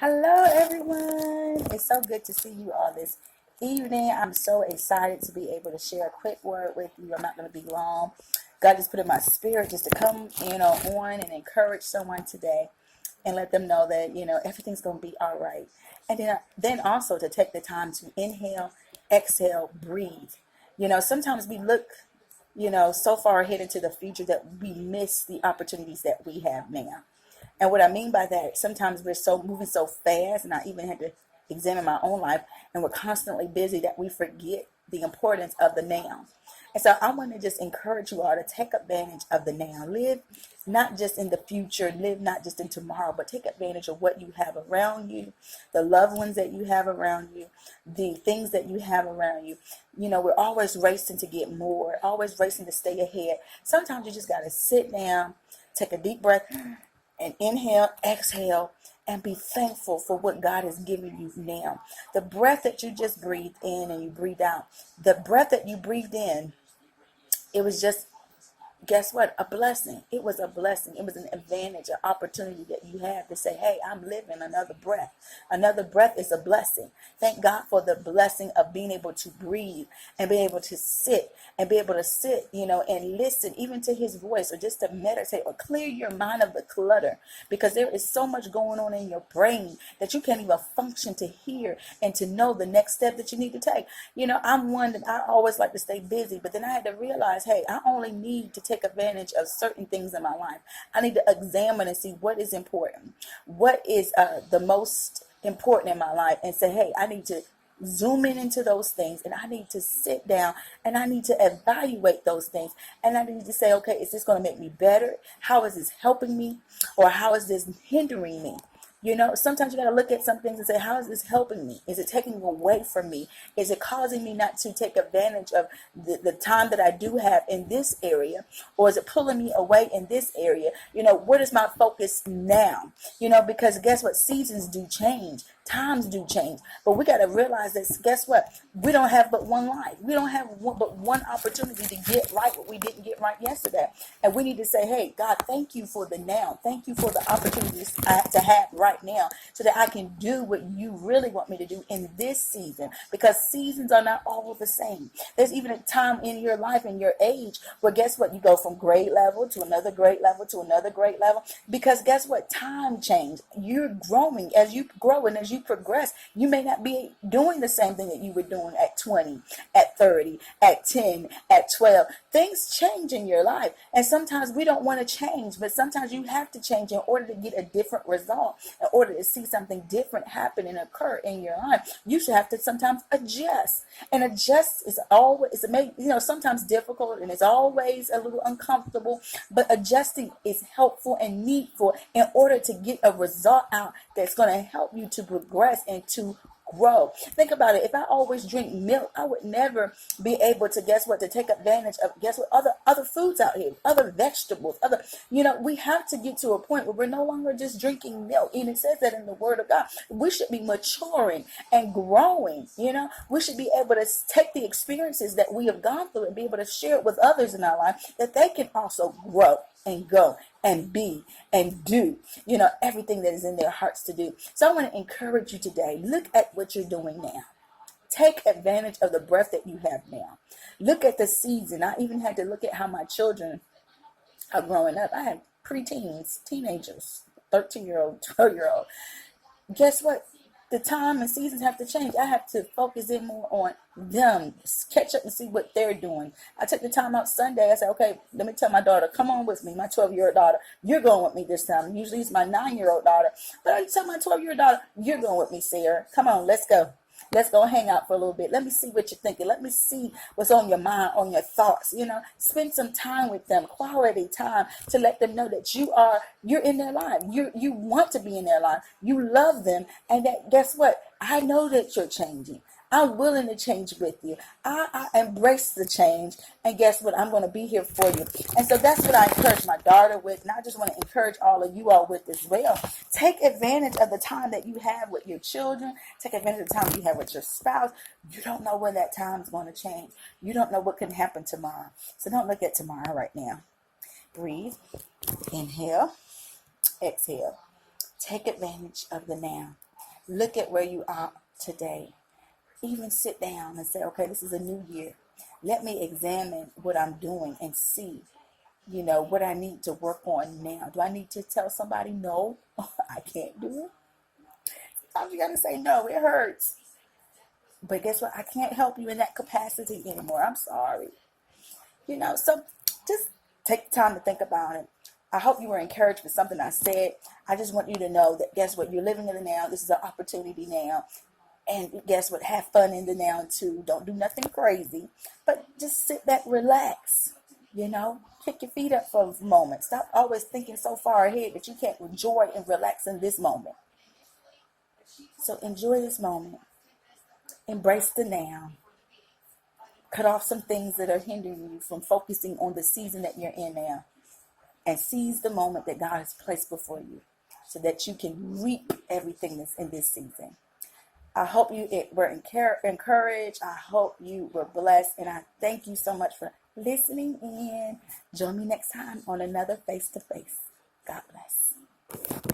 Hello, everyone. It's so good to see you all this evening. I'm so excited to be able to share a quick word with you. I'm not going to be long. God just put in my spirit just to come, on and encourage someone today and let them know that, everything's going to be all right. And then also to take the time to inhale, exhale, breathe. Sometimes we look, so far ahead into the future that we miss the opportunities that we have now. And what I mean by that, sometimes we're so moving so fast, and I even had to examine my own life, and we're constantly busy that we forget the importance of the now. And so I want to just encourage you all to take advantage of the now. Live not just in the future, live not just in tomorrow, but take advantage of what you have around you, the loved ones that you have around you, the things that you have around you. We're always racing to get more, always racing to stay ahead. Sometimes you just got to sit down, take a deep breath, and inhale, exhale, and be thankful for what God has given you now. The breath that you just breathed in and you breathed out, the breath that you breathed in, it was just, guess what? A blessing. It was a blessing. It was an advantage, an opportunity that you have to say, hey, I'm living another breath. Another breath is a blessing. Thank God for the blessing of being able to breathe and be able to sit and listen even to his voice, or just to meditate or clear your mind of the clutter, because there is so much going on in your brain that you can't even function to hear and to know the next step that you need to take. I'm one that I always like to stay busy, but then I had to realize, hey, I only need to take advantage of certain things in my life. I need to examine and see what is important, what is the most important in my life, and say, hey, I need to zoom in into those things, and I need to sit down and I need to evaluate those things, and I need to say, okay, is this going to make me better? How is this helping me, or how is this hindering me? Sometimes you got to look at some things and say, how is this helping me? Is it taking away from me? Is it causing me not to take advantage of the time that I do have in this area? Or is it pulling me away in this area? What is my focus now? Because guess what? Seasons do change. Times do change, but we got to realize that, guess what? We don't have but one life. We don't have but one opportunity to get right what we didn't get right yesterday. And we need to say, hey, God, thank you for the now. Thank you for the opportunities I have to have right now, so that I can do what you really want me to do in this season, because seasons are not all the same. There's even a time in your life, in your age, where guess what? You go from grade level to another grade level to another grade level, because guess what? Time change. You're growing. As you grow and as you progress, you may not be doing the same thing that you were doing at 20, at 30, at 10, at 12. Things change in your life, and sometimes we don't want to change, but sometimes you have to change in order to get a different result. In order to see something different happen and occur in your life, you should have to sometimes adjust. And adjust is always, sometimes difficult, and it's always a little uncomfortable, but adjusting is helpful and needful in order to get a result out that's going to help you to progress and to grow. Think about it. If I always drink milk, I would never be able to, guess what, to take advantage of, guess what, other foods out here, other vegetables, we have to get to a point where we're no longer just drinking milk. And it says that in the word of God. We should be maturing and growing. We should be able to take the experiences that we have gone through and be able to share it with others in our life, that they can also grow and go and be and do, everything that is in their hearts to do. So I want to encourage you today. Look at what you're doing now. Take advantage of the breath that you have now. Look at the season. I even had to look at how my children are growing up. I have preteens, teenagers, 13-year-old, 12-year-old. Guess what? The time and seasons have to change. I have to focus in more on them, catch up and see what they're doing. I took the time out Sunday. I said, okay, let me tell my daughter, come on with me, my 12-year-old daughter. You're going with me this time. Usually it's my 9-year-old daughter. But I tell my 12-year-old daughter, you're going with me, Sarah. Come on, let's go. Let's go hang out for a little bit. Let me see what you're thinking. Let me see what's on your mind, on your thoughts. Spend some time with them, quality time, to let them know that you're in their life. You want to be in their life. You love them. And that, guess what? I know that you're changing. I'm willing to change with you. I embrace the change. And guess what? I'm going to be here for you. And so that's what I encourage my daughter with. And I just want to encourage all of you all with as well. Take advantage of the time that you have with your children. Take advantage of the time you have with your spouse. You don't know when that time is going to change. You don't know what can happen tomorrow. So don't look at tomorrow right now. Breathe. Inhale. Exhale. Take advantage of the now. Look at where you are today. Even sit down and say, okay, this is a new year. Let me examine what I'm doing and see, what I need to work on now. Do I need to tell somebody no? I can't do it. Sometimes you got to say no. It hurts. But guess what? I can't help you in that capacity anymore. I'm sorry. So just take time to think about it. I hope you were encouraged with something I said. I just want you to know that guess what? You're living in the now. This is an opportunity now. And guess what? Have fun in the now too. Don't do nothing crazy. But just sit back, relax. Kick your feet up for a moment. Stop always thinking so far ahead that you can't enjoy and relax in this moment. So enjoy this moment. Embrace the now. Cut off some things that are hindering you from focusing on the season that you're in now. And seize the moment that God has placed before you so that you can reap everything that's in this season. I hope you were encouraged. I hope you were blessed. And I thank you so much for listening in. Join me next time on another Face to Face. God bless.